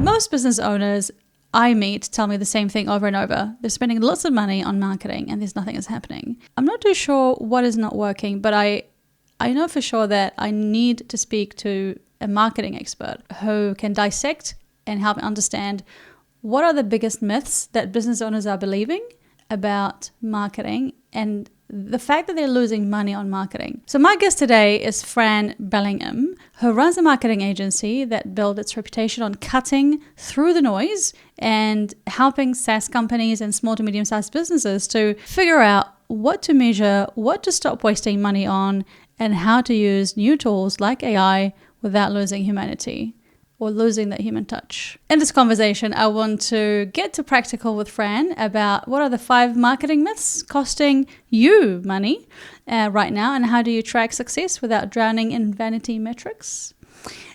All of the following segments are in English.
Most business owners I meet tell me the same thing over and over. They're spending lots of money on marketing and there's nothing is happening. I'm not too sure what is not working, but I know for sure that I need to speak to a marketing expert who can dissect and help me understand what are the biggest myths that business owners are believing about marketing and the fact that they're losing money on marketing. So my guest today is Fran Bellingham, who runs a marketing agency that built its reputation on cutting through the noise and helping SaaS companies and small to medium-sized businesses to figure out what to measure, what to stop wasting money on, and how to use new tools like AI without losing humanity or losing that human touch. In this conversation, I want to get to practical with Fran about what are the 5 marketing myths costing you money right now, and how do you track success without drowning in vanity metrics?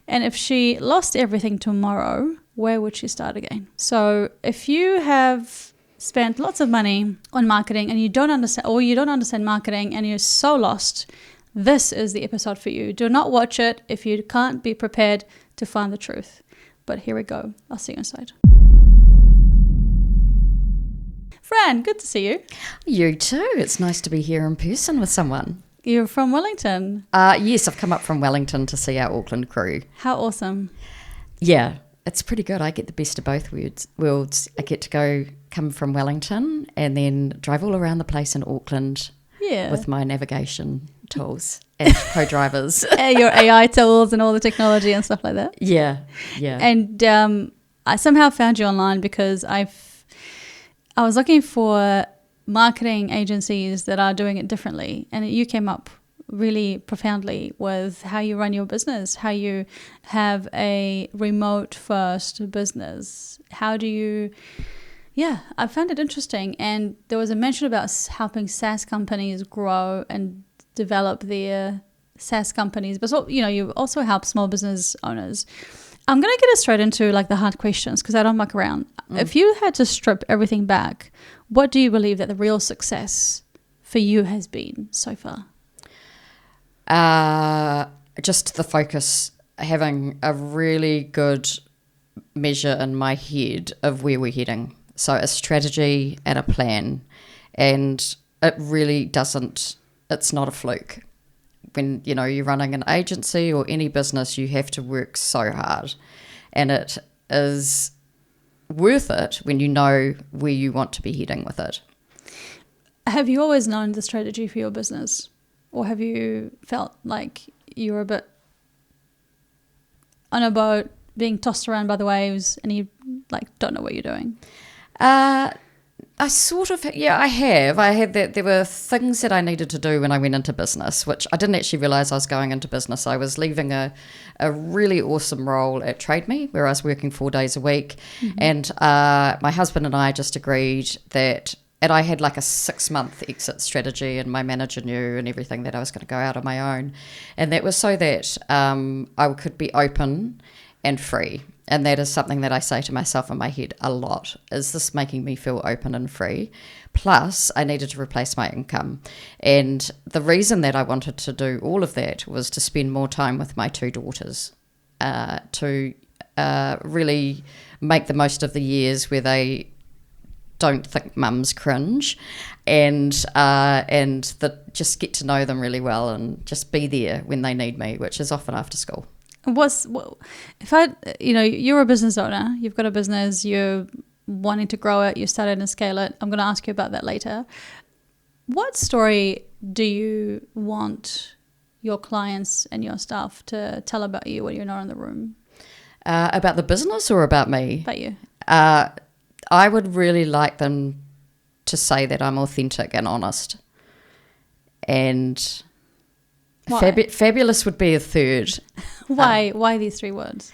And if she lost everything tomorrow, where would she start again? So if you have spent lots of money on marketing and you don't understand marketing and you're so lost, this is the episode for you. Do not watch it if you can't be prepared to find the truth. But here we go. I'll see you inside. Fran, good to see you. You too. It's nice to be here in person with someone. You're from Wellington? Yes, I've come up from Wellington to see our Auckland crew. How awesome. Yeah, it's pretty good. I get the best of both worlds. I get to come from Wellington and then drive all around the place in Auckland with my navigation tools and co-drivers. Your AI tools and all the technology and stuff like that. Yeah. And I somehow found you online because I was looking for marketing agencies that are doing it differently, and you came up really profoundly with how you run your business, how you have a remote first business. How do you... Yeah, I found it interesting. And there was a mention about helping SaaS companies grow and develop their SaaS companies. But so, you also help small business owners. I'm going to get us straight into like the hard questions because I don't muck around. If you had to strip everything back, what do you believe that the real success for you has been so far? Just the focus, having a really good measure in my head of where we're heading. So a strategy and a plan, and it really doesn't, it's not a fluke. When, you're running an agency or any business, you have to work so hard, and it is worth it when you know where you want to be heading with it. Have you always known the strategy for your business, or have you felt like you were a bit on a boat being tossed around by the waves and you don't know what you're doing? I sort of, I have. I had that. There were things that I needed to do when I went into business, which I didn't actually realise I was going into business. I was leaving a really awesome role at TradeMe where I was working 4 days a week. Mm-hmm. And my husband and I just agreed that, and I had like a 6-month exit strategy, and my manager knew and everything, that I was going to go out on my own. And that was so that I could be open and free. And that is something that I say to myself in my head a lot. Is this making me feel open and free? Plus, I needed to replace my income. And the reason that I wanted to do all of that was to spend more time with my 2 daughters, to really make the most of the years where they don't think mum's cringe, and just get to know them really well and just be there when they need me, which is often after school. You're a business owner, you've got a business, you're wanting to grow it, you started and scale it. I'm going to ask you about that later. What story do you want your clients and your staff to tell about you when you're not in the room? About the business or about me? About you. I would really like them to say that I'm authentic and honest. And fabulous would be a third. Why these 3 words?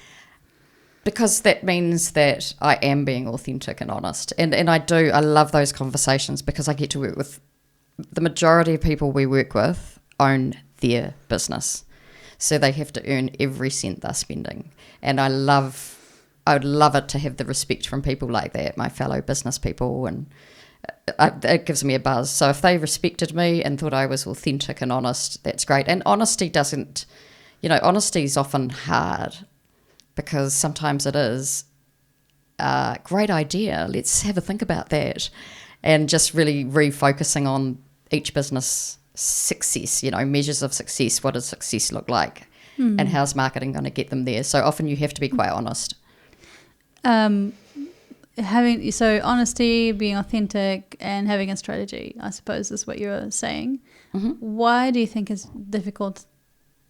Because that means that I am being authentic and honest. And I love those conversations because I get to work with the majority of people we work with own their business. So they have to earn every cent they're spending. And I would love it to have the respect from people like that, my fellow business people, and it gives me a buzz. So if they respected me and thought I was authentic and honest, that's great. And honesty honesty is often hard because sometimes it is, great idea. Let's have a think about that. And just really refocusing on each business success, measures of success. What does success look like? And how's marketing going to get them there? So often you have to be quite honest. Honesty, being authentic, and having a strategy, I suppose, is what you're saying. Mm-hmm. Why do you think it's difficult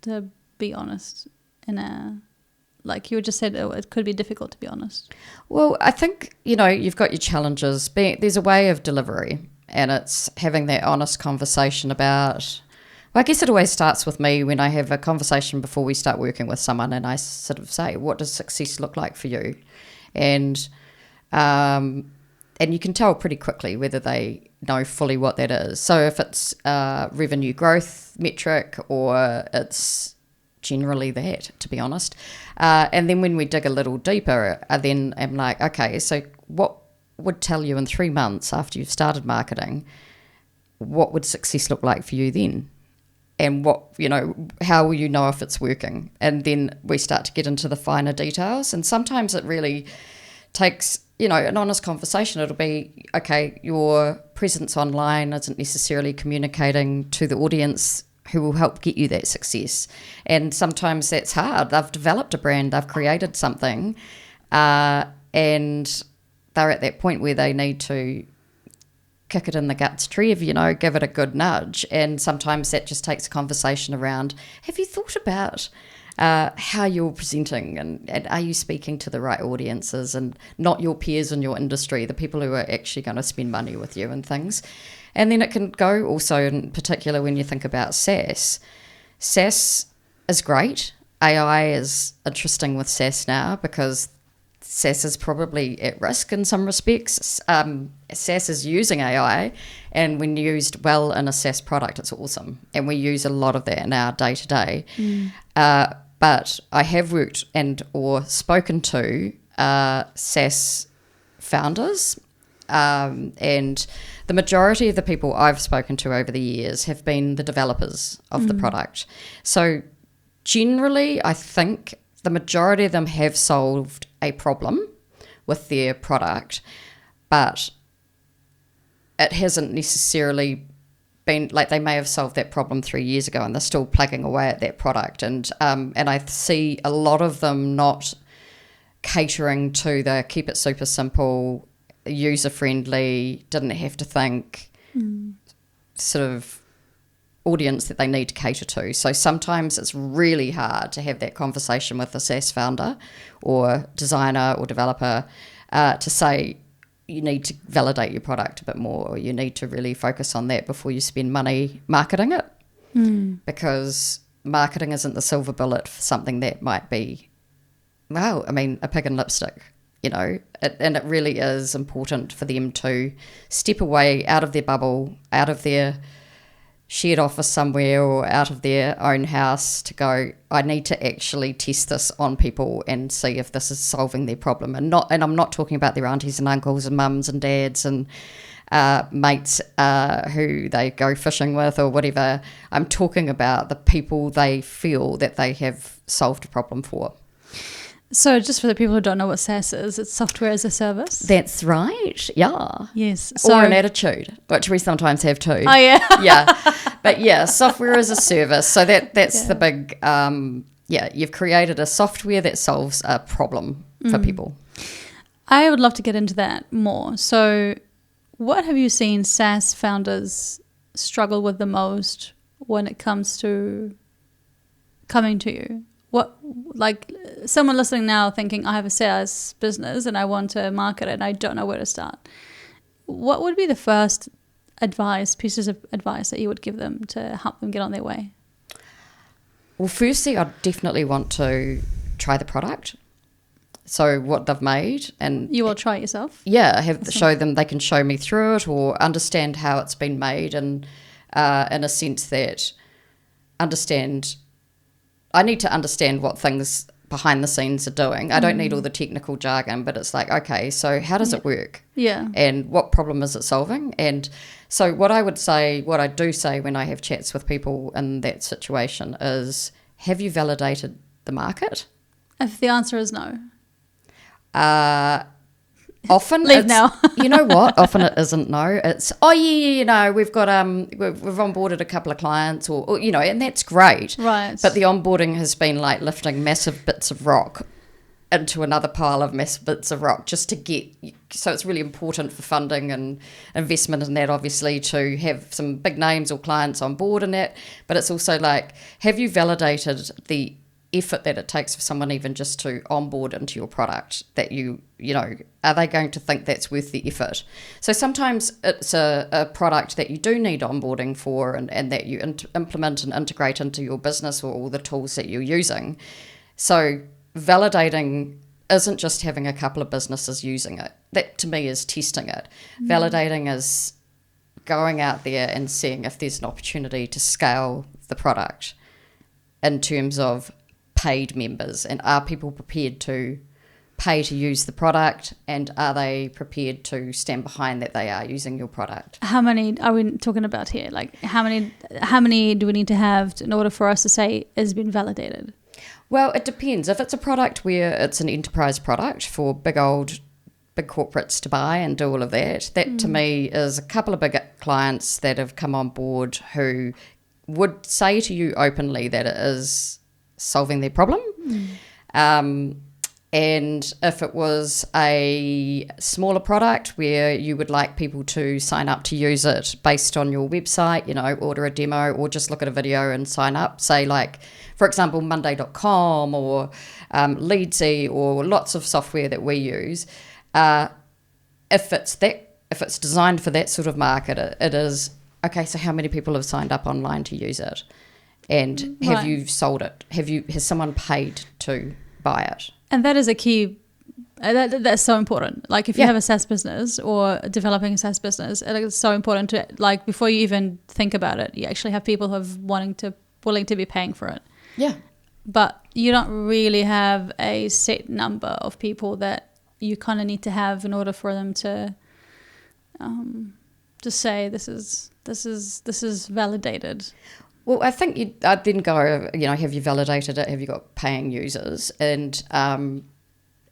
to be honest like you just said, it could be difficult to be honest? Well, I think, you've got your challenges. There's a way of delivery, and it's having that honest conversation about, well, I guess it always starts with me when I have a conversation before we start working with someone, and I sort of say, what does success look like for you? And you can tell pretty quickly whether they know fully what that is. So if it's a revenue growth metric, or it's generally that, to be honest. And then when we dig a little deeper, I'm like, okay, so what would tell you in 3 months after you've started marketing, what would success look like for you then? And how will you know if it's working? And then we start to get into the finer details. And sometimes it really takes, an honest conversation. It'll be, okay, your presence online isn't necessarily communicating to the audience who will help get you that success. And sometimes that's hard. They've developed a brand, they've created something, and they're at that point where they need to kick it in the guts, Trev, give it a good nudge. And sometimes that just takes a conversation around, have you thought about how you're presenting, and are you speaking to the right audiences, and not your peers in your industry, the people who are actually going to spend money with you and things. And then it can go also, in particular, when you think about SaaS. SaaS is great. AI is interesting with SaaS now, because SaaS is probably at risk in some respects. SaaS is using AI, and when used well in a SaaS product, it's awesome. And we use a lot of that in our day-to-day. But I have worked or spoken to SaaS founders, and the majority of the people I've spoken to over the years have been the developers of the product. So generally, I think the majority of them have solved a problem with their product, but it hasn't necessarily been like, they may have solved that problem 3 years ago and they're still plugging away at that product. And I see a lot of them not catering to the keep it super simple, user-friendly, didn't have to think sort of audience that they need to cater to. So sometimes it's really hard to have that conversation with a SaaS founder or designer or developer to say, you need to validate your product a bit more, or you need to really focus on that before you spend money marketing it. Because marketing isn't the silver bullet for something that might be, a pig in lipstick. And it really is important for them to step away out of their bubble, out of their shared office somewhere, or out of their own house, to go, I need to actually test this on people and see if this is solving their problem. And I'm not talking about their aunties and uncles and mums and dads and mates who they go fishing with or whatever. I'm talking about the people they feel that they have solved a problem for. So just for the people who don't know what SaaS is, it's software as a service? That's right, yeah. Yes. Or an attitude, which we sometimes have too. Oh, yeah. Yeah. But yeah, software as a service. So that's the big, you've created a software that solves a problem for people. I would love to get into that more. So what have you seen SaaS founders struggle with the most when it comes to coming to you? What, like someone listening now thinking, I have a SaaS business and I want to market it and I don't know where to start. What would be the first pieces of advice that you would give them to help them get on their way? Well, firstly, I definitely want to try the product. So what they've made, and you will try it yourself? Yeah, show them, they can show me through it or understand how it's been made, and in a sense that I need to understand what things behind the scenes are doing. I don't need all the technical jargon, but it's like, okay, so how does it work? Yeah. And what problem is it solving? And so what I do say when I have chats with people in that situation is, have you validated the market? If the answer is no. Often leave now. You know what? Often it isn't. No, it's we've got we've onboarded a couple of clients, or and that's great. Right. But the onboarding has been like lifting massive bits of rock into another pile of massive bits of rock just to get. So it's really important for funding and investment in that, obviously, to have some big names or clients on board in that. But it's also like, have you validated the effort that it takes for someone even just to onboard into your product, that are they going to think that's worth the effort? So sometimes it's a product that you do need onboarding for, and that you implement and integrate into your business or all the tools that you're using. So validating isn't just having a couple of businesses using it. That to me is testing it. Validating is going out there and seeing if there's an opportunity to scale the product in terms of paid members, and are people prepared to pay to use the product, and are they prepared to stand behind that they are using your product? How many are we talking about here? Like how many do we need to have in order for us to say it's been validated? Well, it depends. If it's a product where it's an enterprise product for big corporates to buy and do all of that, that to me is a couple of big clients that have come on board who would say to you openly that it is solving their problem. And if it was a smaller product where you would like people to sign up to use it based on your website, order a demo or just look at a video and sign up, say like, for example, Monday.com or Leadsy or lots of software that we use, if it's designed for that sort of market, it is, okay, so how many people have signed up online to use it? And have you sold it? Has someone paid to buy it? And that is a key. That's so important. Like if you have a SaaS business or developing a SaaS business, it is so important to, like, before you even think about it, you actually have people who are willing to be paying for it. Yeah. But you don't really have a set number of people that you kind of need to have in order for them to just say this is validated. Well, I think I'd then go, have you validated it? Have you got paying users? And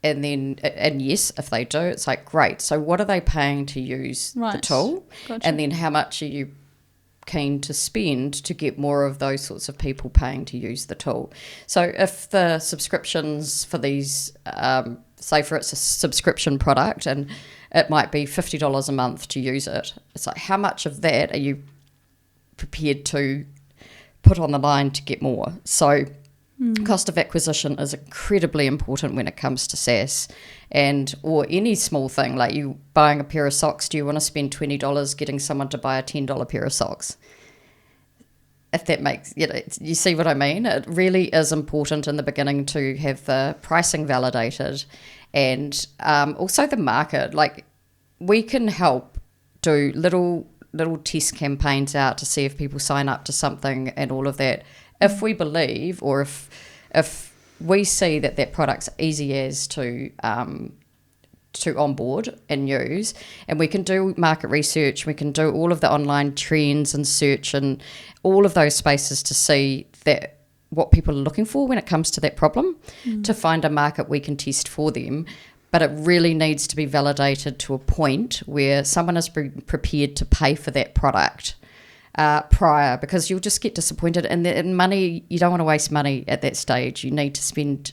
yes, if they do, it's like, great. So what are they paying to use the tool? Gotcha. And then how much are you keen to spend to get more of those sorts of people paying to use the tool? So if the subscriptions for these, say for it's a subscription product and it might be $50 a month to use it, it's like, how much of that are you prepared to put on the line to get more? So cost of acquisition is incredibly important when it comes to SaaS, or any small thing, like you buying a pair of socks. Do you want to spend $20 getting someone to buy a $10 pair of socks? If that makes, you see what I mean? It really is important in the beginning to have the pricing validated, and also the market. Like, we can help do little test campaigns out to see if people sign up to something and all of that. If we believe, or if we see that product's easy as to onboard and use, and we can do market research, we can do all of the online trends and search and all of those spaces to see that what people are looking for when it comes to that problem, to find a market we can test for them. But it really needs to be validated to a point where someone is prepared to pay for that product prior, because you'll just get disappointed. And money, you don't want to waste money at that stage. You need to spend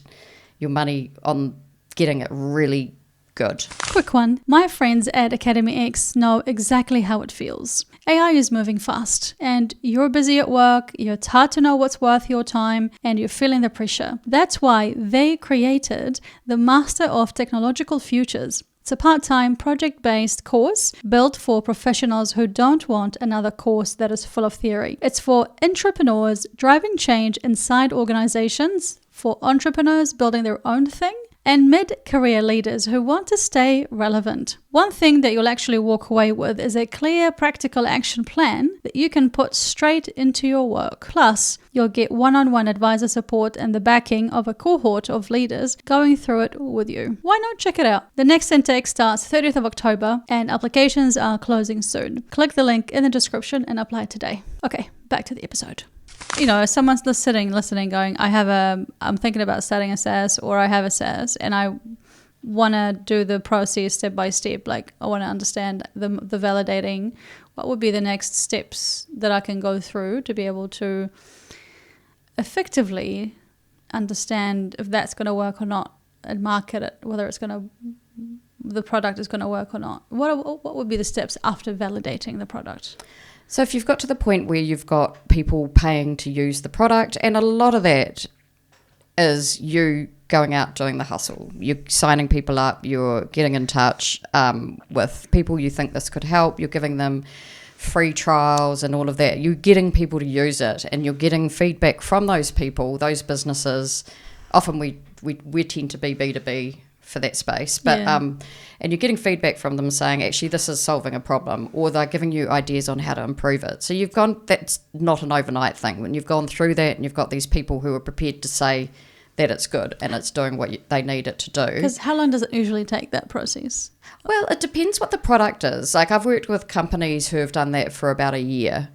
your money on getting it really good. Quick one. My friends at AcademyEx know exactly how it feels. AI is moving fast and you're busy at work, it's hard to know what's worth your time, and you're feeling the pressure. That's why they created the Master of Technological Futures. It's a part-time project-based course built for professionals who don't want another course that is full of theory. It's for entrepreneurs driving change inside organizations, for entrepreneurs building their own thing, and mid-career leaders who want to stay relevant. One thing that you'll actually walk away with is a clear, practical action plan that you can put straight into your work. Plus, you'll get one-on-one advisor support and the backing of a cohort of leaders going through it with you. Why not check it out? The next intake starts 30th of October and applications are closing soon. Click the link in the description and apply today. Okay, back to the episode. Someone's listening, going, I'm thinking about starting a SaaS, or I have a SaaS, and want to do the process step by step. Like, I want to understand the validating. What would be the next steps that I can go through to be able to effectively understand if that's going to work or not, and market it, whether the product is going to work or not. What would be the steps after validating the product? So if you've got to the point where you've got people paying to use the product, and a lot of that is you going out doing the hustle. You're signing people up, you're getting in touch with people you think this could help, you're giving them free trials and all of that. You're getting people to use it, and you're getting feedback from those people, those businesses. Often we tend to be B2B for that space, but and you're getting feedback from them saying, actually, this is solving a problem, or they're giving you ideas on how to improve it. So that's not an overnight thing. When you've gone through that and you've got these people who are prepared to say that it's good and it's doing what they need it to do. Because how long does it usually take, that process? Well, it depends what the product is. Like, I've worked with companies who have done that for about a year,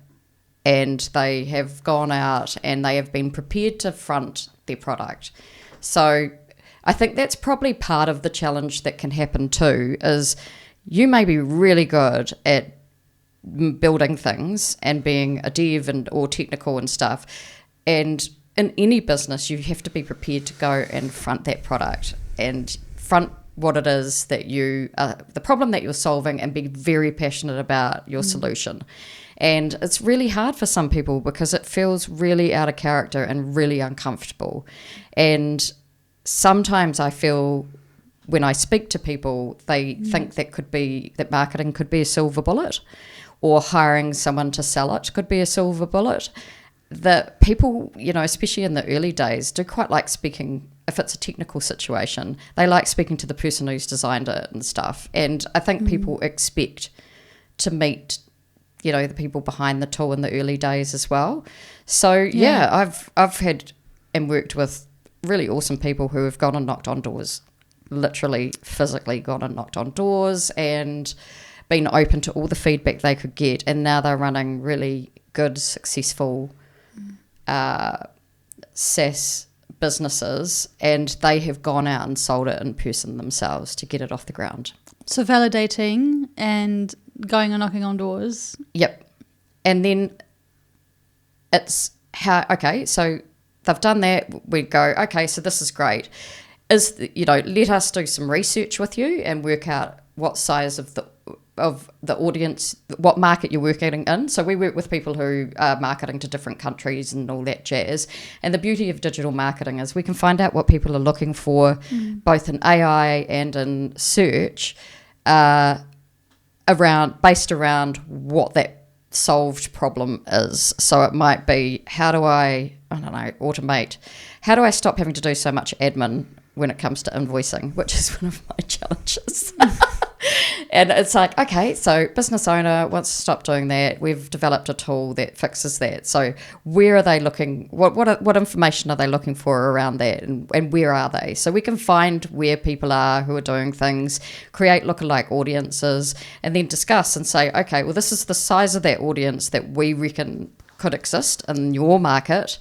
and they have gone out and they have been prepared to front their product. So I think that's probably part of the challenge that can happen too, is you may be really good at building things and being a dev or technical and stuff, and in any business you have to be prepared to go and front that product and front what it is that the problem that you're solving, and be very passionate about your solution. And it's really hard for some people because it feels really out of character and really uncomfortable. And sometimes I feel when I speak to people, they think that marketing could be a silver bullet, or hiring someone to sell it could be a silver bullet. That people, especially in the early days, do quite like speaking. If it's a technical situation, they like speaking to the person who's designed it and stuff. And I think people expect to meet, the people behind the tool in the early days as well. So I've had and worked with really awesome people who have gone and knocked on doors, literally physically gone and knocked on doors, and been open to all the feedback they could get. And now they're running really good, successful SaaS businesses, and they have gone out and sold it in person themselves to get it off the ground. So validating and going and knocking on doors. Yep. And then it's so they've done that. We go, okay, so this is great. Let us do some research with you and work out what size of the audience, what market you're working in. So we work with people who are marketing to different countries and all that jazz. And the beauty of digital marketing is we can find out what people are looking for, both in AI and in search, based around what that solved problem is. So it might be, how do I automate? How do I stop having to do so much admin when it comes to invoicing, which is one of my challenges. And it's like, okay, so business owner wants to stop doing that. We've developed a tool that fixes that. So where are they looking? What information are they looking for around that? And where are they? So we can find where people are who are doing things, create lookalike audiences, and then discuss and say, okay, well, this is the size of that audience that we reckon could exist in your market.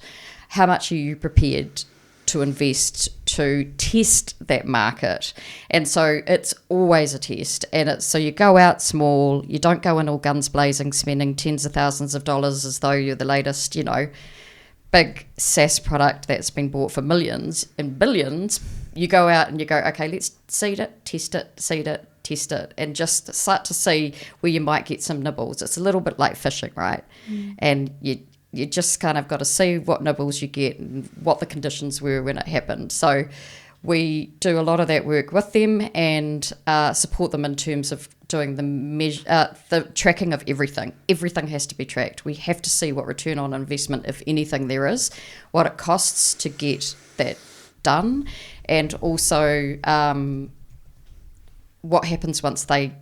How much are you prepared to invest to test that market? And so it's always a test, and so you go out small. You don't go in all guns blazing, spending tens of thousands of dollars as though you're the latest, big SaaS product that's been bought for millions and billions. You go out and you go, okay, let's seed it, test it, and just start to see where you might get some nibbles. It's a little bit like fishing, right? And you just kind of got to see what nibbles you get and what the conditions were when it happened. So we do a lot of that work with them and support them in terms of doing the tracking of everything. Everything has to be tracked. We have to see what return on investment, if anything, there is, what it costs to get that done, and also what happens once they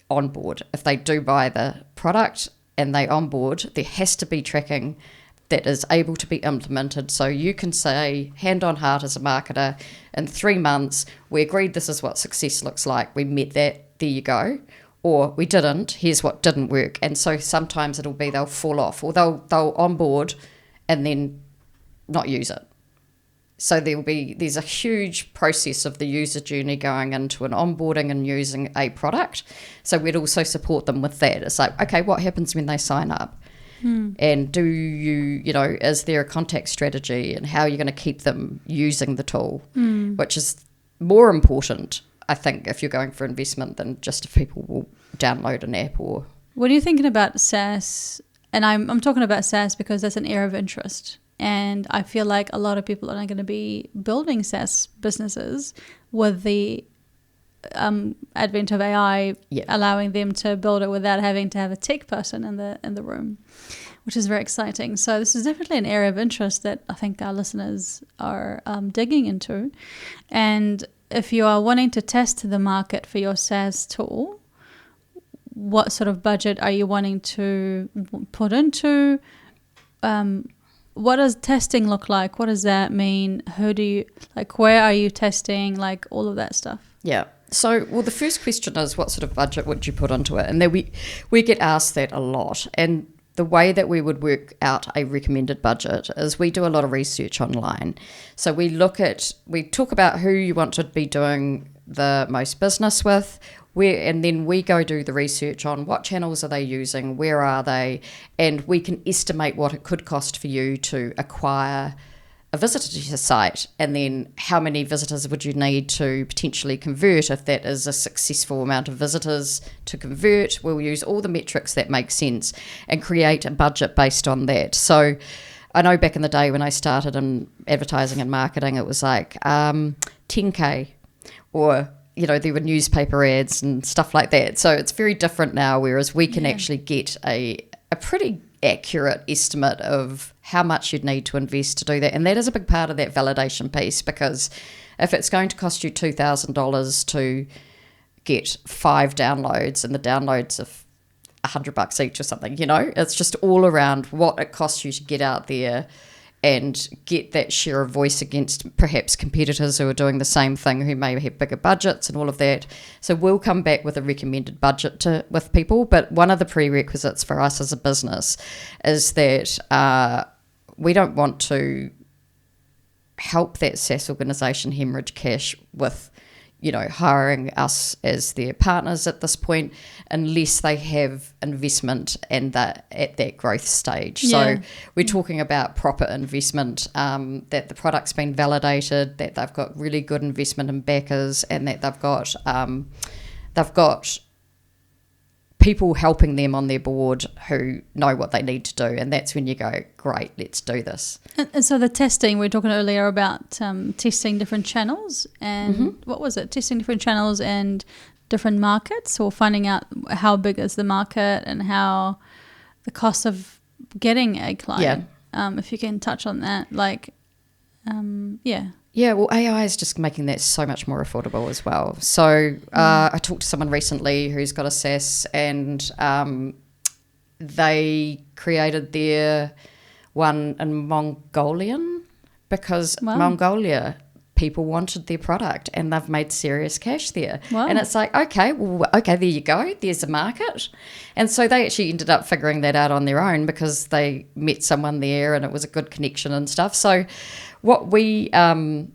onboard. If they do buy the product and they onboard, there has to be tracking that is able to be implemented. So you can say, hand on heart as a marketer, in 3 months, we agreed this is what success looks like. We met that, there you go. Or we didn't, here's what didn't work. And so sometimes it'll be they'll fall off, or they'll onboard and then not use it. So there's a huge process of the user journey going into an onboarding and using a product. So we'd also support them with that. It's like, okay, what happens when they sign up? And do you, is there a contact strategy, and how are you going to keep them using the tool, which is more important, I think, if you're going for investment than just if people will download an app or... When you're thinking about SaaS, and I'm talking about SaaS because that's an area of interest, and I feel like a lot of people are not going to be building SaaS businesses with the advent of AI allowing them to build it without having to have a tech person in the room, which is very exciting. So this is definitely an area of interest that I think our listeners are digging into. And if you are wanting to test the market for your SaaS tool, what sort of budget are you wanting to put into? What does testing look like? What does that mean? Where are you testing? Like all of that stuff. Yeah. So, well, the first question is, what sort of budget would you put into it? And then we get asked that a lot. And the way that we would work out a recommended budget is we do a lot of research online. So we talk about who you want to be doing the most business with, and then we go do the research on what channels are they using, where are they, and we can estimate what it could cost for you to acquire a visitor to your site, and then how many visitors would you need to potentially convert if that is a successful amount of visitors to convert. We'll use all the metrics that make sense and create a budget based on that. So I know back in the day when I started in advertising and marketing, it was like 10K, or there were newspaper ads and stuff like that. So it's very different now, whereas we can actually get a pretty accurate estimate of how much you'd need to invest to do that. And that is a big part of that validation piece, because if it's going to cost you $2,000 to get 5 downloads, and the downloads of $100 each or something, it's just all around what it costs you to get out there and get that share of voice against perhaps competitors who are doing the same thing, who may have bigger budgets and all of that. So we'll come back with a recommended budget with people. But one of the prerequisites for us as a business is that we don't want to help that SaaS organisation hemorrhage cash with hiring us as their partners at this point, unless they have investment and they're at that growth stage. So we're talking about proper investment, that the product's been validated, that they've got really good investment in backers, and that they've got people helping them on their board who know what they need to do. And that's when you go, great, let's do this. And so the testing, we were talking earlier about testing different channels, and what was it? Testing different channels and different markets, or finding out how big is the market and how the cost of getting a client. If you can touch on that, Yeah, well, AI is just making that so much more affordable as well. So I talked to someone recently who's got a SaaS, and they created their one in Mongolian, because Mongolia people wanted their product, and they've made serious cash there. And it's like, okay, there you go. There's a market. And so they actually ended up figuring that out on their own, because they met someone there and it was a good connection and stuff. So what we tend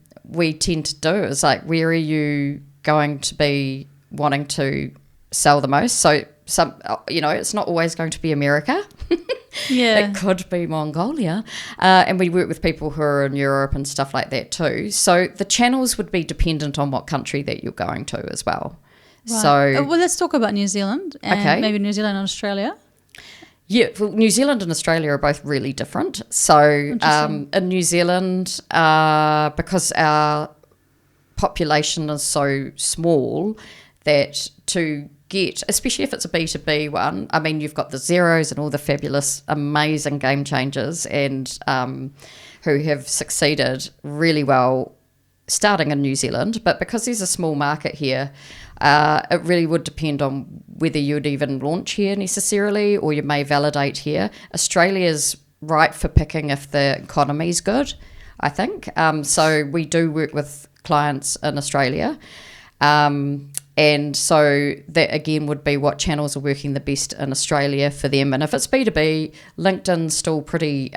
to do is like, where are you going to be wanting to sell the most? So it's not always going to be America. It could be Mongolia. And we work with people who are in Europe and stuff like that too. So the channels would be dependent on what country that you're going to as well. Right. So well, let's talk about New Zealand, and maybe New Zealand and Australia. Yeah, well, New Zealand and Australia are both really different. So in New Zealand, because our population is so small, that to get, especially if it's a B2B one, I mean, you've got the Zeros and all the fabulous, amazing game changers, and who have succeeded really well starting in New Zealand. But because there's a small market here, it really would depend on whether you'd even launch here necessarily, or you may validate here. Australia's right for picking if the economy's good, I think. So we do work with clients in Australia. And so that again would be what channels are working the best in Australia for them. And if it's B2B, LinkedIn's still pretty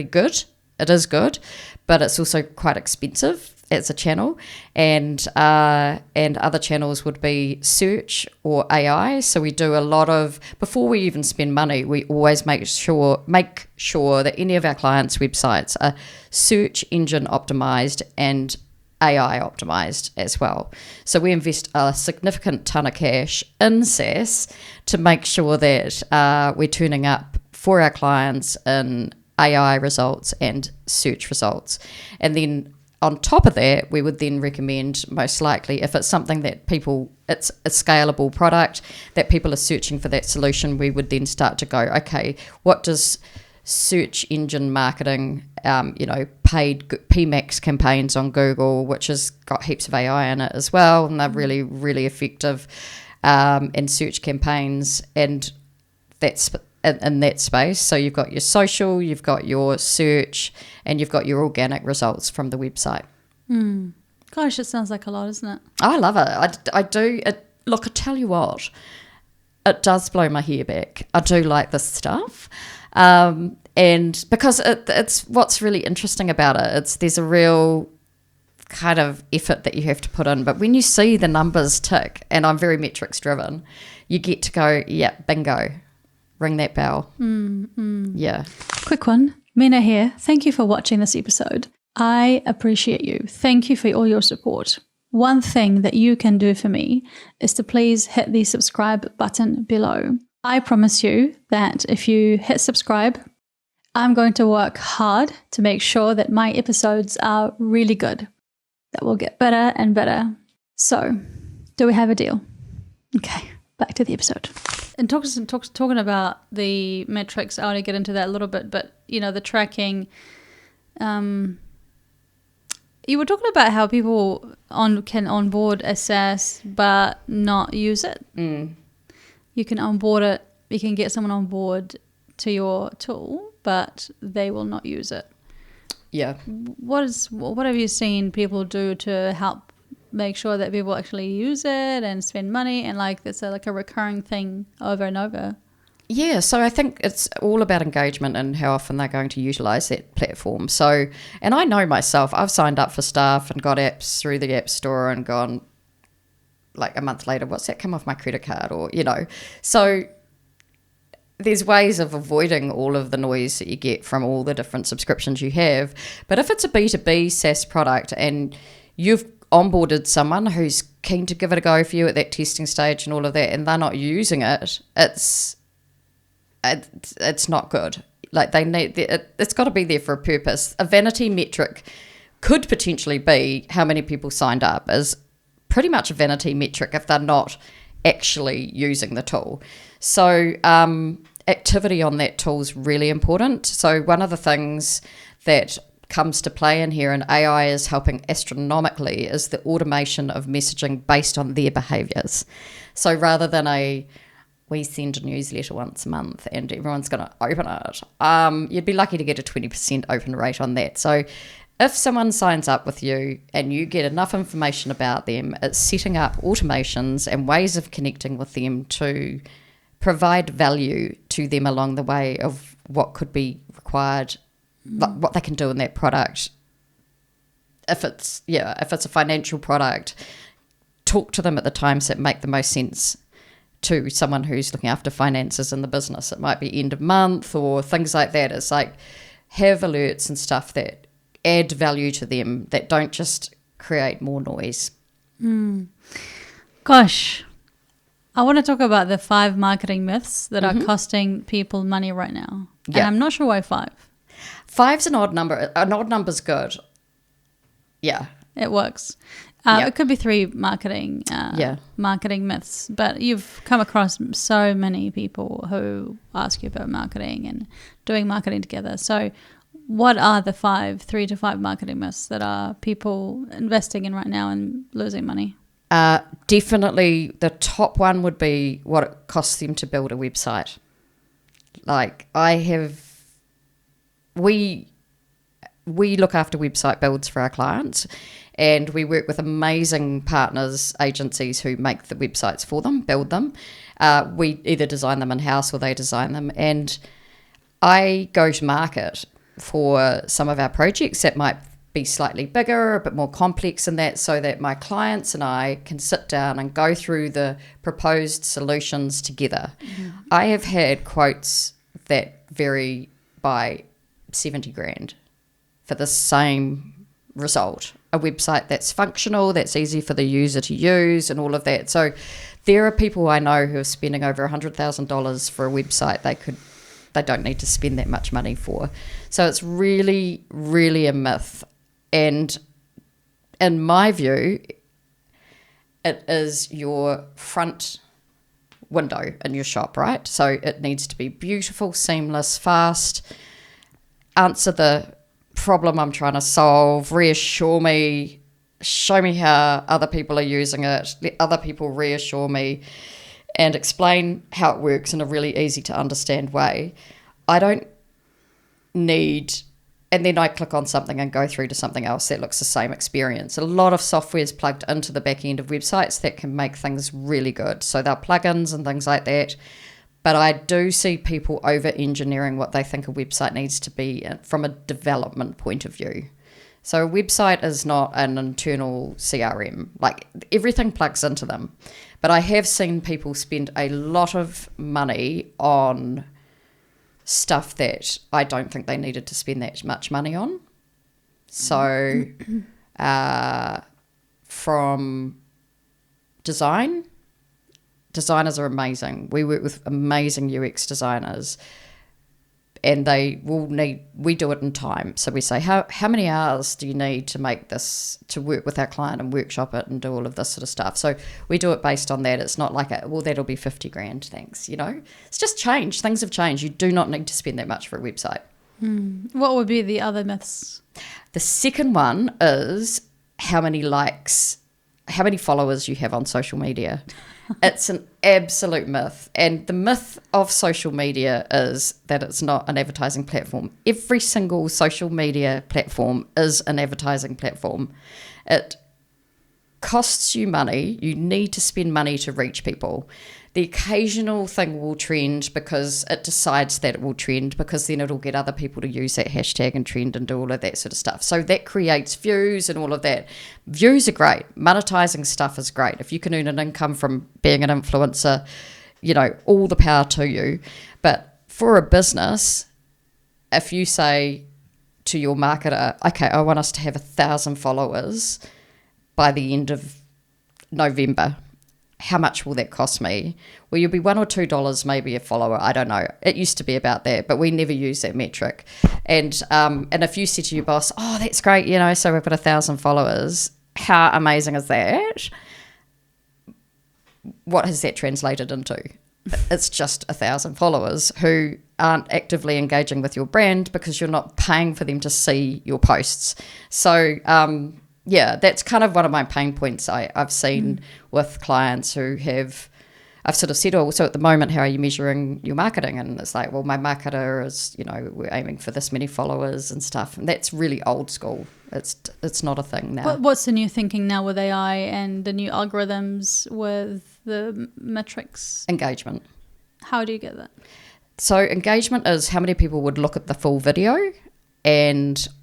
good it is good, but it's also quite expensive as a channel, and other channels would be search or AI. So we do a lot of, before we even spend money, we always make sure that any of our clients' websites are search engine optimized and AI optimized as well. So we invest a significant ton of cash in SaaS to make sure that we're turning up for our clients in AI results and search results. And then on top of that, we would then recommend, most likely, if it's something that it's a scalable product, that people are searching for that solution, we would then start to go, okay, what does search engine marketing, paid PMAX campaigns on Google, which has got heaps of AI in it as well, and they're really, really effective in search campaigns, and that's in that space. So you've got your social, you've got your search, and you've got your organic results from the website. Gosh, it sounds like a lot, isn't it? I love it. I do. Look, I tell you what, it does blow my hair back. I do like this stuff. And because it's what's really interesting about it, there's a real kind of effort that you have to put in. But when you see the numbers tick, and I'm very metrics driven, you get to go, yeah, bingo. Ring that bell. Yeah. Quick one. Mina here. Thank you for watching this episode. I appreciate you. Thank you for all your support. One thing that you can do for me is to please hit the subscribe button below. I promise you that if you hit subscribe, I'm going to work hard to make sure that my episodes are really good, that will get better and better. So, do we have a deal? Okay, back to the episode. And talking about the metrics, I want to get into that a little bit, but the tracking. You were talking about how people can onboard a SaaS but not use it. You can onboard it. You can get someone on board to your tool, but they will not use it. Yeah. What have you seen people do to help make sure that people actually use it and spend money, and it's like a recurring thing over and over? Yeah, so I think it's all about engagement and how often they're going to utilize that platform. So, and I know myself, I've signed up for stuff and got apps through the App Store and gone, a month later, what's that come off my credit card? Or, so there's ways of avoiding all of the noise that you get from all the different subscriptions you have. But if it's a B2B SaaS product and you've onboarded someone who's keen to give it a go for you at that testing stage and all of that, and they're not using it, it's not good. It's got to be there for a purpose. A vanity metric could potentially be how many people signed up, is pretty much a vanity metric if they're not actually using the tool. So activity on that tool is really important. So one of the things that comes to play in here, and AI is helping astronomically, is the automation of messaging based on their behaviors. So rather than we send a newsletter once a month and everyone's going to open it, you'd be lucky to get a 20% open rate on that. So if someone signs up with you and you get enough information about them, it's setting up automations and ways of connecting with them to provide value to them along the way of what could be required, what they can do in that product. If it's a financial product, talk to them at the times that make the most sense to someone who's looking after finances in the business. It might be end of month or things like that. It's have alerts and stuff that add value to them, that don't just create more noise. Gosh, I want to talk about the 5 marketing myths that are costing people money right now. Yeah. And I'm not sure why 5. 5's an odd number. An odd number's good. Yeah. It works. It could be 3 marketing myths, but you've come across so many people who ask you about marketing and doing marketing together. So what are the 3 to 5 marketing myths that are people investing in right now and losing money? Definitely the top one would be what it costs them to build a website. We look after website builds for our clients, and we work with amazing partners, agencies who make the websites for them, build them. We either design them in-house or they design them. And I go to market for some of our projects that might be slightly bigger, a bit more complex in that, so that my clients and I can sit down and go through the proposed solutions together. I have had quotes that vary by 70 grand for the same result. A website that's functional, that's easy for the user to use and all of that. So there are people I know who are spending over $100,000 for a website they don't need to spend that much money for. So it's really, really a myth. And in my view, it is your front window in your shop, right? So it needs to be beautiful, seamless, fast, answer the problem I'm trying to solve, reassure me, show me how other people are using it, let other people reassure me, and explain how it works in a really easy to understand way. I don't need... And then I click on something and go through to something else that looks the same experience. A lot of software is plugged into the back end of websites that can make things really good. So they're plugins and things like that. But I do see people over-engineering what they think a website needs to be from a development point of view. So a website is not an internal CRM. Like, everything plugs into them. But I have seen people spend a lot of money on stuff that I don't think they needed to spend that much money on. So from designers are amazing. We work with amazing UX designers, and we do it in time. So we say, how many hours do you need to make this, to work with our client and workshop it and do all of this sort of stuff? So we do it based on that. It's not like, that'll be 50 grand, thanks. It's just changed. Things have changed. You do not need to spend that much for a website. What would be the other myths? The second one is how many followers you have on social media. It's an absolute myth. And the myth of social media is that it's not an advertising platform. Every single social media platform is an advertising platform. It costs you money. You need to spend money to reach people. The occasional thing will trend because it decides that it will trend, because then it'll get other people to use that hashtag and trend and do all of that sort of stuff. So that creates views and all of that. Views are great. Monetizing stuff is great. If you can earn an income from being an influencer, all the power to you. But for a business, if you say to your marketer, okay, I want us to have 1,000 followers by the end of November, how much will that cost me? Well, you'll be $1 or $2 maybe a follower. I don't know. It used to be about that, but we never use that metric. And if you said to your boss, oh, that's great, so we've got 1,000 followers, how amazing is that? What has that translated into? It's just 1,000 followers who aren't actively engaging with your brand because you're not paying for them to see your posts. So, that's kind of one of my pain points I've seen with clients who I've sort of said, so at the moment, how are you measuring your marketing? And it's like, well, my marketer is, we're aiming for this many followers and stuff. And that's really old school. It's not a thing now. What's the new thinking now with AI and the new algorithms with the metrics? Engagement. How do you get that? So engagement is how many people would look at the full video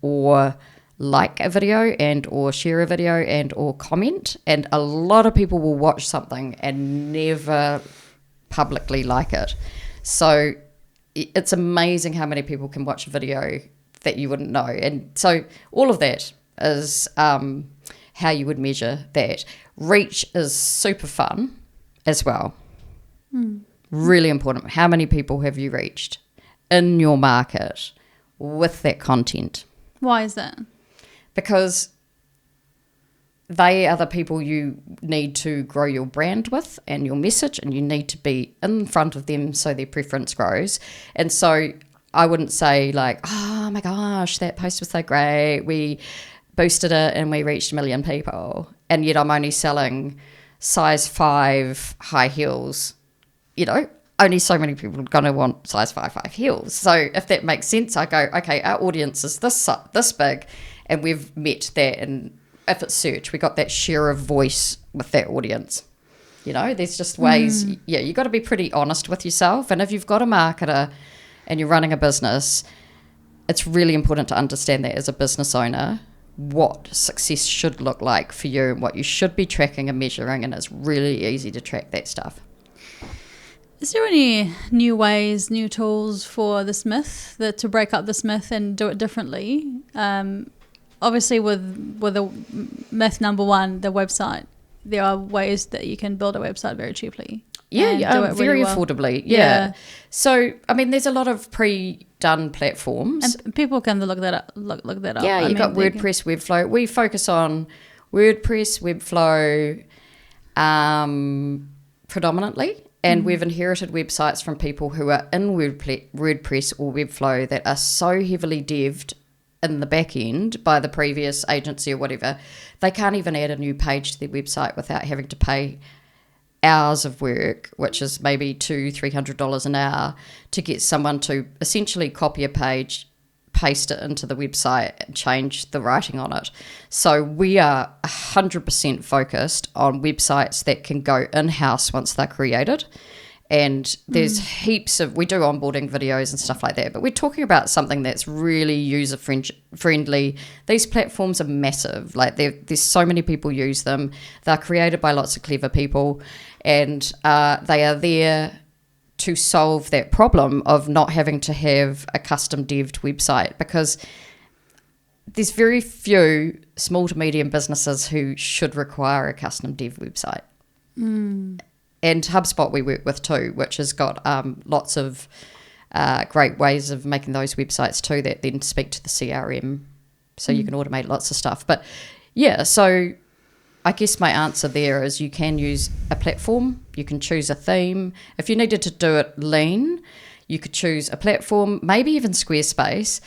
or like a video and or share a video and or comment, and a lot of people will watch something and never publicly like it. So it's amazing how many people can watch a video that you wouldn't know. And so all of that is how you would measure that. Reach is super fun as well. Really important. How many people have you reached in your market with that content? Why is that? Because they are the people you need to grow your brand with and your message, and you need to be in front of them so their preference grows. And so I wouldn't say like, oh my gosh, that post was so great, we boosted it and we reached 1 million people, and yet I'm only selling size 5 high heels. Only so many people are going to want size 5 high heels. So if that makes sense, I go, okay, our audience is this big, and we've met that. And if it's search, we got that share of voice with that audience. There's just ways. You got to be pretty honest with yourself. And if you've got a marketer and you're running a business, it's really important to understand that as a business owner, what success should look like for you and what you should be tracking and measuring, and it's really easy to track that stuff. Is there any new ways, new tools for this myth, to break up this myth and do it differently? Obviously, with the myth number one, the website, there are ways that you can build a website very cheaply. Yeah, very really well. affordably. Yeah. So, I mean, there's a lot of pre-done platforms. And people can look that up. Yeah, you've got WordPress, Webflow. We focus on WordPress, Webflow predominantly. And we've inherited websites from people who are in WordPress or Webflow that are so heavily dev'd in the back end by the previous agency or whatever, they can't even add a new page to their website without having to pay hours of work, which is maybe $200-$300 an hour, to get someone to essentially copy a page, paste it into the website and change the writing on it. So we are 100% focused on websites that can go in-house once they're created. And there's heaps of, we do onboarding videos and stuff like that, but we're talking about something that's really user-friendly. These platforms are massive. Like there's so many people use them. They're created by lots of clever people, and they are there to solve that problem of not having to have a custom dev'd website, because there's very few small to medium businesses who should require a custom dev website. And HubSpot we work with too, which has got lots of great ways of making those websites too that then speak to the CRM, so you can automate lots of stuff. But yeah, so I guess my answer there is you can use a platform, you can choose a theme. If you needed to do it lean, you could choose a platform, maybe even Squarespace,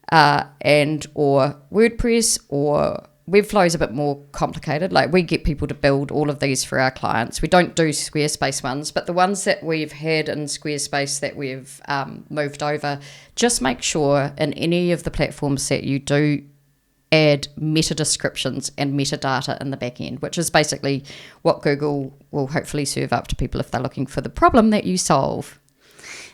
and or WordPress, or Webflow is a bit more complicated. Like, we get people to build all of these for our clients. We don't do Squarespace ones, but the ones that we've had in Squarespace that we've moved over, just make sure in any of the platforms that you do add meta descriptions and metadata in the back end, which is basically what Google will hopefully serve up to people if they're looking for the problem that you solve.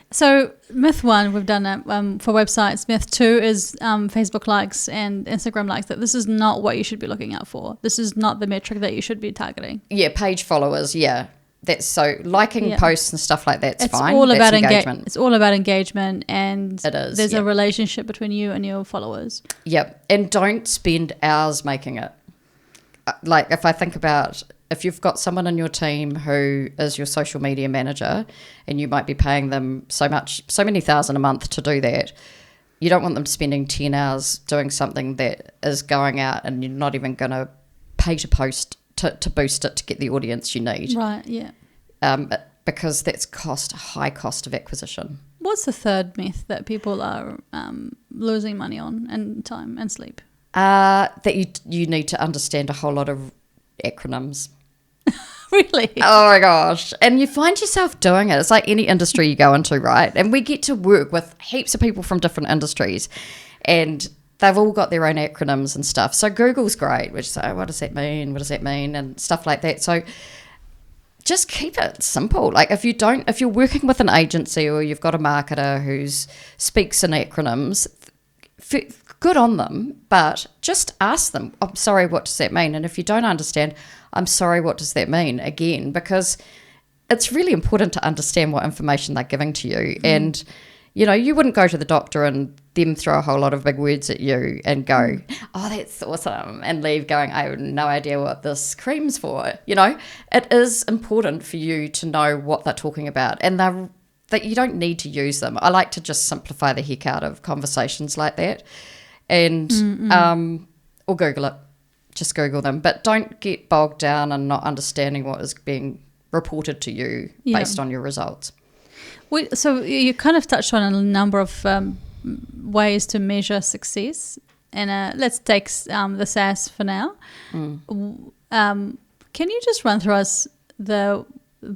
So myth one, we've done that for websites. Myth two is Facebook likes and Instagram likes. That this is not what you should be looking out for. This is not the metric that you should be targeting. Yeah, page followers. Yeah, that's so liking posts and stuff like that's fine. All about engagement. It's all about engagement, and it is, there's a relationship between you and your followers. Yep, and don't spend hours making it. Like, if I think about, if you've got someone in your team who is your social media manager and you might be paying them so many thousand a month to do that, you don't want them spending 10 hours doing something that is going out and you're not even going to pay to post to boost it to get the audience you need. Right, yeah. Because that's high cost of acquisition. What's the third myth that people are losing money on, and time and sleep? That you need to understand a whole lot of acronyms. Really? Oh my gosh. And you find yourself doing it. It's like any industry you go into, right? And we get to work with heaps of people from different industries, and they've all got their own acronyms and stuff. So Google's great, which is, what does that mean? What does that mean? And stuff like that. So just keep it simple. Like, if you're working with an agency or you've got a marketer who speaks in acronyms, good on them, but just ask them, I'm sorry, what does that mean? And if you don't understand, I'm sorry, what does that mean? Again, because it's really important to understand what information they're giving to you. And, you wouldn't go to the doctor and them throw a whole lot of big words at you and go, oh, that's awesome, and leave going, I have no idea what this cream's for. It is important for you to know what they're talking about, and that you don't need to use them. I like to just simplify the heck out of conversations like that. And or Google it, just Google them, but don't get bogged down in not understanding what is being reported to you based on your results. So you kind of touched on a number of ways to measure success, and let's take the SaaS for now. Can you just run through us the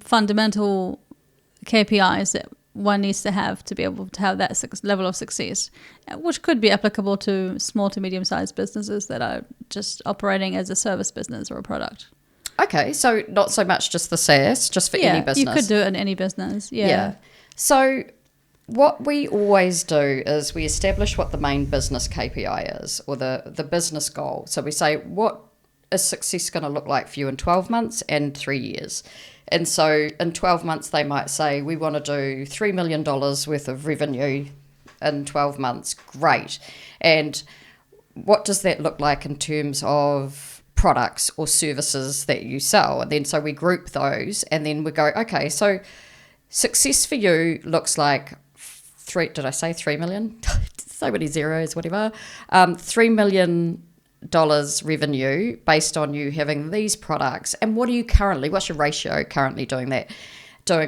fundamental KPIs that one needs to have to be able to have that level of success, which could be applicable to small to medium-sized businesses that are just operating as a service business or a product? Okay, so not so much just the SaaS, just for any business. You could do it in any business, yeah. So what we always do is we establish what the main business KPI is, or the business goal. So we say, what is success going to look like for you in 12 months and 3 years? And so in 12 months, they might say, we want to do $3 million worth of revenue in 12 months. Great. And what does that look like in terms of products or services that you sell? And then so we group those, and then we go, okay, so success for you looks like did I say 3 million? So many zeros, whatever. $3 million revenue based on you having these products. And what's your ratio currently doing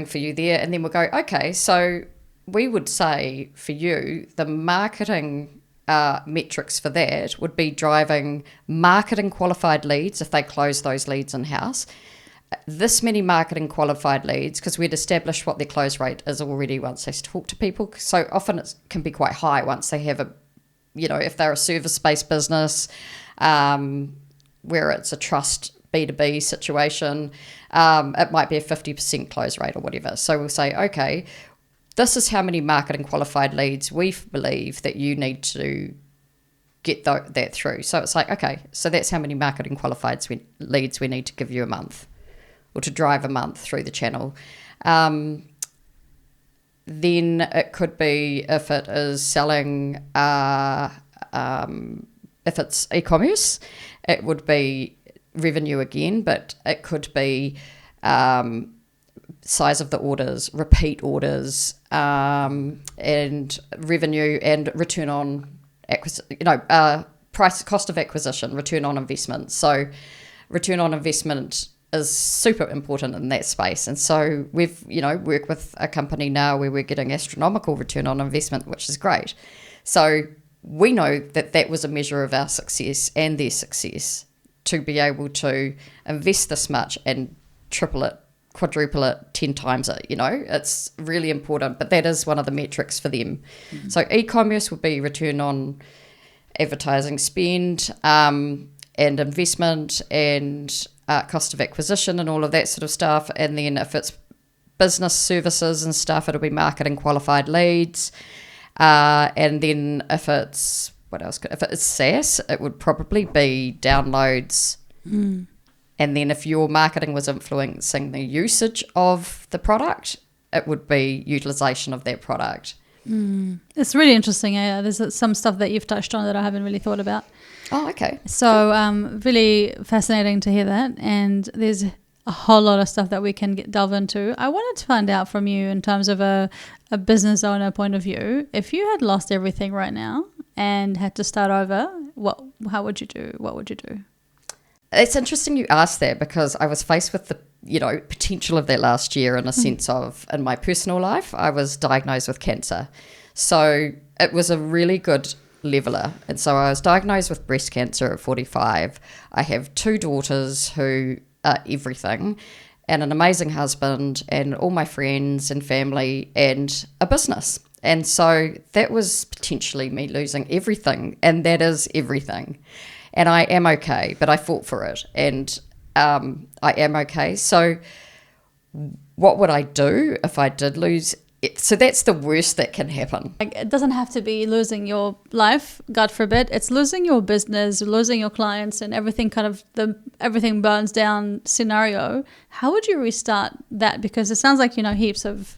for you there? And then we'll go, okay, so we would say for you, the marketing metrics for that would be driving marketing qualified leads if they close those leads in-house. This many marketing qualified leads, because we'd established what their close rate is already once they talk to people. So often it can be quite high once they have if they're a service-based business, where it's a trust B2B situation, it might be a 50% close rate or whatever. So we'll say, okay, this is how many marketing qualified leads we believe that you need to get that through. So it's like, okay, so that's how many marketing qualified leads we need to give you a month, or to drive a month through the channel. Then it could be if it is selling, if it's e-commerce, it would be revenue again, but it could be size of the orders, repeat orders, and revenue and return on cost of acquisition, return on investment. So return on investment is super important in that space. And so we've, work with a company now where we're getting astronomical return on investment, which is great. So we know that was a measure of our success and their success, to be able to invest this much and triple it, quadruple it, 10 times it, it's really important. But that is one of the metrics for them. Mm-hmm. So e-commerce would be return on advertising spend, and investment, and cost of acquisition and all of that sort of stuff. And then if it's business services and stuff, it'll be marketing qualified leads. And then if it's SaaS, it would probably be downloads. Mm. And then if your marketing was influencing the usage of the product, it would be utilization of that product. Mm. It's really interesting. There's some stuff that you've touched on that I haven't really thought about. Oh, okay. So really fascinating to hear that. And there's a whole lot of stuff that we can delve into. I wanted to find out from you, in terms of a business owner point of view, if you had lost everything right now and had to start over, how would you do? What would you do? It's interesting you asked that, because I was faced with the potential of that last year, in a sense of, in my personal life, I was diagnosed with cancer. So it was a really good leveler. And so I was diagnosed with breast cancer at 45. I have 2 daughters who are everything, and an amazing husband, and all my friends and family, and a business. And so that was potentially me losing everything, and that is everything. And I am okay, but I fought for it, and I am okay. So what would I do if I did lose it? So that's the worst that can happen. It doesn't have to be losing your life, God forbid. It's losing your business, losing your clients, and everything, kind of everything burns down scenario. How would you restart that? Because it sounds like heaps of,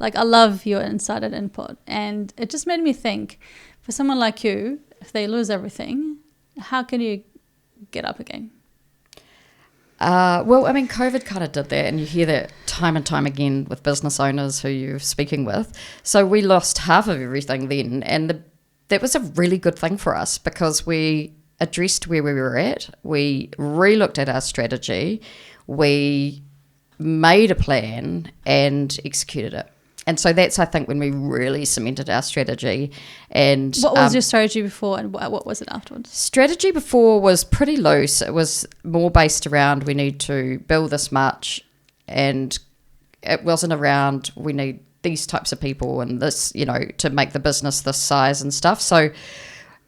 I love your insight and input, and it just made me think, for someone like you, if they lose everything, how can you get up again? COVID kind of did that, and you hear that time and time again with business owners who you're speaking with. So we lost half of everything then, and that was a really good thing for us, because we addressed where we were at. We re-looked at our strategy. We made a plan and executed it. And so that's, I think, when we really cemented our strategy. And what was your strategy before, and what was it afterwards? Strategy before was pretty loose. It was more based around, we need to build this much, and it wasn't around, we need these types of people and this, to make the business this size and stuff. So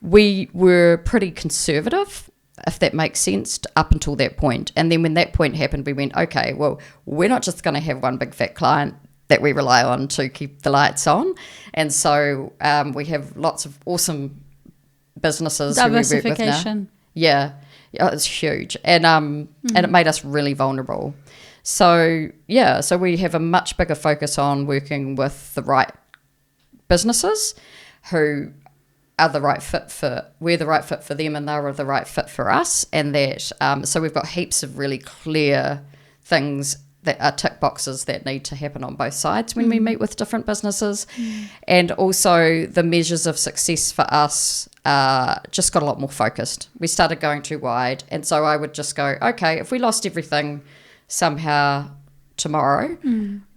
we were pretty conservative, if that makes sense, up until that point. And then when that point happened, we went, okay, well, we're not just going to have one big fat client that we rely on to keep the lights on. And so we have lots of awesome businesses who we work with now. Diversification. Yeah, it's huge. And it made us really vulnerable. So, yeah, so we have a much bigger focus on working with the right businesses who are the right fit we're the right fit for them and they're the right fit for us. And that, so we've got heaps of really clear things that are tick boxes that need to happen on both sides when we meet with different businesses. And also the measures of success for us just got a lot more focused. We started going too wide. And so I would just go, okay, if we lost everything somehow tomorrow,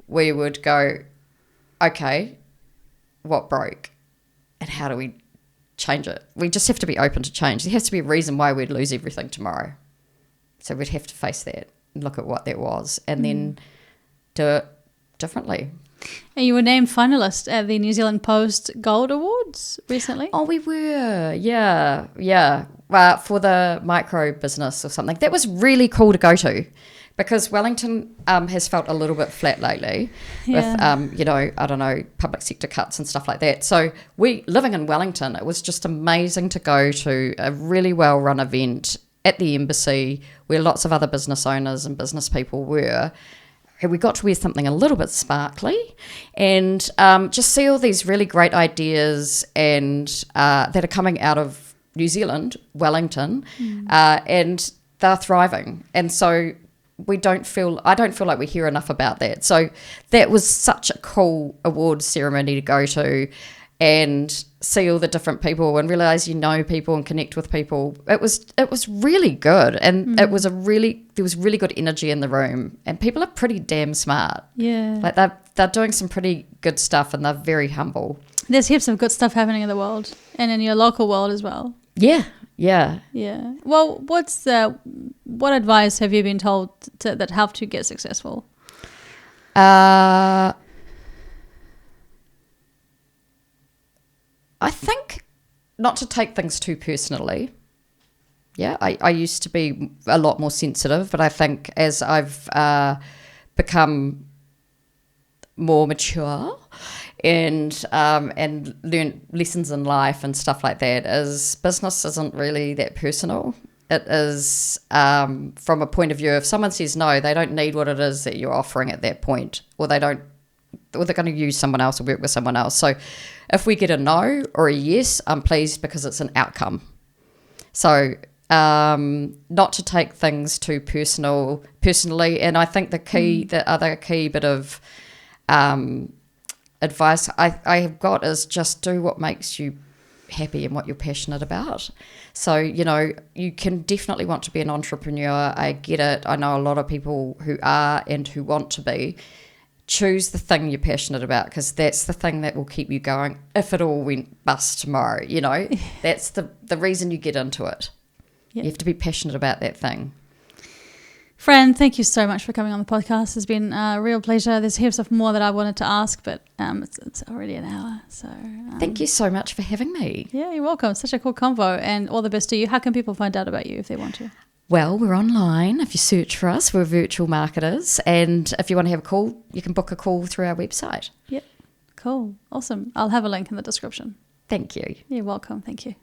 we would go, okay, what broke and how do we change it? We just have to be open to change. There has to be a reason why we'd lose everything tomorrow. So we'd have to face that and look at what that was and then do it differently. And you were named finalist at the New Zealand Post Gold Awards recently. Oh, we were. Yeah. For the micro business or something. That was really cool to go to. Because Wellington has felt a little bit flat lately with, I don't know, public sector cuts and stuff like that. So living in Wellington, it was just amazing to go to a really well-run event at the embassy where lots of other business owners and business people were. We got to wear something a little bit sparkly and just see all these really great ideas and that are coming out of New Zealand, Wellington, and they're thriving. And so I don't feel like we hear enough about that. So that was such a cool awards ceremony to go to and see all the different people and realize people and connect with people. It was really good, and there was really good energy in the room, and people are pretty damn smart. Yeah, like they're doing some pretty good stuff, and they're very humble. There's heaps of good stuff happening in the world and in your local world as well. Yeah. Well, what advice have you been told that helped you get successful? I think not to take things too personally. Yeah, I used to be a lot more sensitive, but I think as I've become more mature and learn lessons in life and stuff like that, is business isn't really that personal. It is from a point of view, if someone says no, they don't need what it is that you're offering at that point, or they're going to use someone else or work with someone else. So if we get a no or a yes, I'm pleased because it's an outcome. So not to take things too personally. And I think the other key bit of advice I have got is just do what makes you happy and what you're passionate about. So, you can definitely want to be an entrepreneur. I get it. I know a lot of people who are and who want to be. Choose the thing you're passionate about, because that's the thing that will keep you going if it all went bust tomorrow. That's the reason you get into it. Yep. You have to be passionate about that thing. Fran, thank you so much for coming on the podcast. It's been a real pleasure. There's heaps of more that I wanted to ask, but it's already an hour. So thank you so much for having me. Yeah, you're welcome. Such a cool convo, and all the best to you. How can people find out about you if they want to? Well, we're online. If you search for us, we're virtual marketers. And if you want to have a call, you can book a call through our website. Yep. Cool. Awesome. I'll have a link in the description. Thank you. You're welcome. Thank you.